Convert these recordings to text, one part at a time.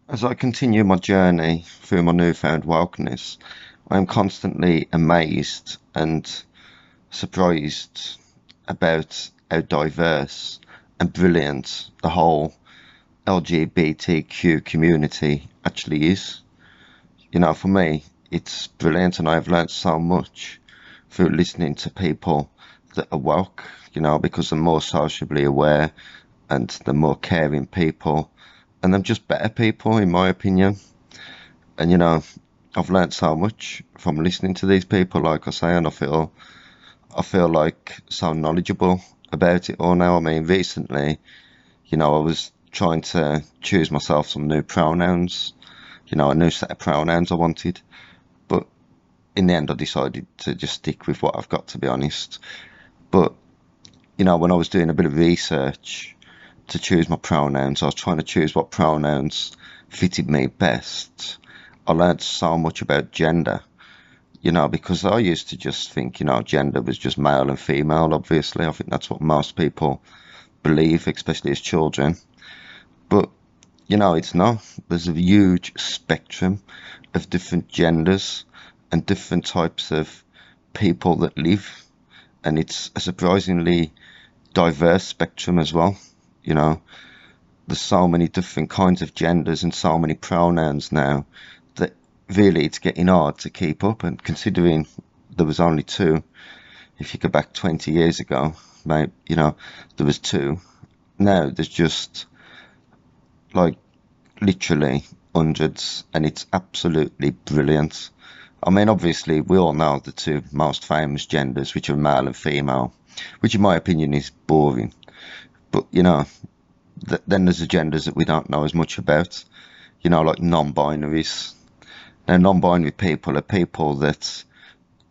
As I continue my journey through my newfound wokeness, I am constantly amazed and surprised about how diverse and brilliant the whole LGBTQ community actually is. For me, it's brilliant, and I've learned so much through listening to people that are woke, because they're more sociably aware and they're more caring people, and they're just better people, in my opinion. And I've learned so much from listening to these people, like I say, and I feel like so knowledgeable about it all now. I mean, recently, I was trying to choose myself some new pronouns, a new set of pronouns I wanted, but in the end, I decided to just stick with what I've got, to be honest. But when I was doing a bit of research to choose my pronouns, I was trying to choose what pronouns fitted me best. I learned so much about gender, because I used to just think, gender was just male and female, obviously. I think that's what most people believe, especially as children. But, it's not. There's a huge spectrum of different genders and different types of people that live. And it's a surprisingly diverse spectrum as well. You know, there's so many different kinds of genders and so many pronouns now that really it's getting hard to keep up. And considering there was only two, if you go back 20 years ago, maybe, there was two. Now there's just like literally hundreds, and it's absolutely brilliant. I mean, obviously, we all know the two most famous genders, which are male and female, which in my opinion is boring. But, then there's the genders that we don't know as much about, like non-binaries. Now, non-binary people are people that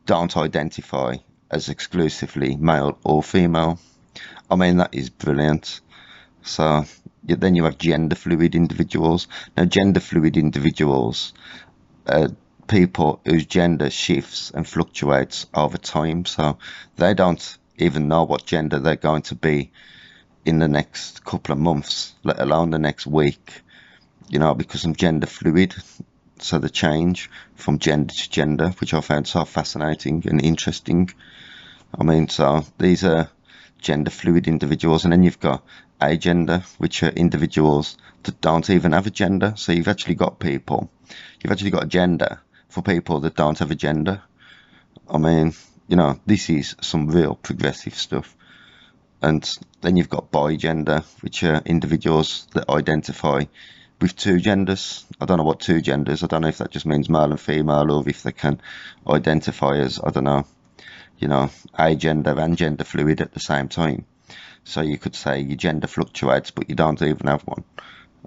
don't identify as exclusively male or female. I mean, that is brilliant. So then you have gender fluid individuals. Now, gender fluid individuals are people whose gender shifts and fluctuates over time. So they don't even know what gender they're going to be in the next couple of months, let alone the next week, because I'm gender fluid. So the change from gender to gender, which I found so fascinating and interesting. I mean, so these are gender fluid individuals, and then you've got agender, which are individuals that don't even have a gender. So you've actually got a gender for people that don't have a gender. I mean, this is some real progressive stuff. And then you've got bigender, which are individuals that identify with two genders. I don't know what two genders. I don't know if that just means male and female, or if they can identify as, I don't know, agender and gender fluid at the same time. So you could say your gender fluctuates, but you don't even have one.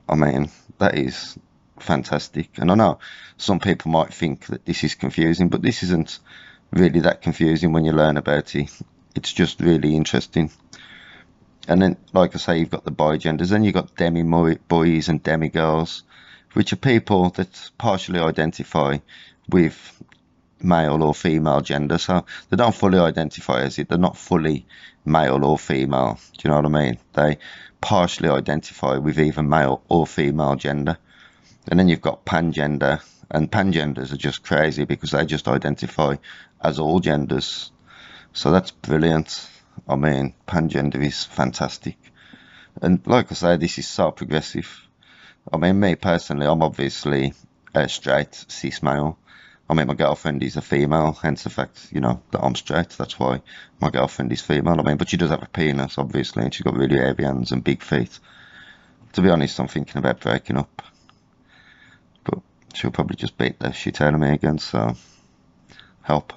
I mean, that is fantastic. And I know some people might think that this is confusing, but this isn't really that confusing when you learn about it. It's just really interesting. And then, like I say, you've got the bigenders, then you've got demi boys and demi girls, which are people that partially identify with male or female gender. So they don't fully identify as it. They're not fully male or female. Do you know what I mean? They partially identify with either male or female gender. And then you've got pangender, and pangenders are just crazy because they just identify as all genders. So that's brilliant. I mean, pangender is fantastic. And like I say, this is so progressive. I mean, me personally, I'm obviously a straight cis male. I mean, my girlfriend is a female, hence the fact, that I'm straight. That's why my girlfriend is female. I mean, but she does have a penis, obviously, and she's got really hairy hands and big feet. To be honest, I'm thinking about breaking up. But she'll probably just beat the shit out of me again, so help.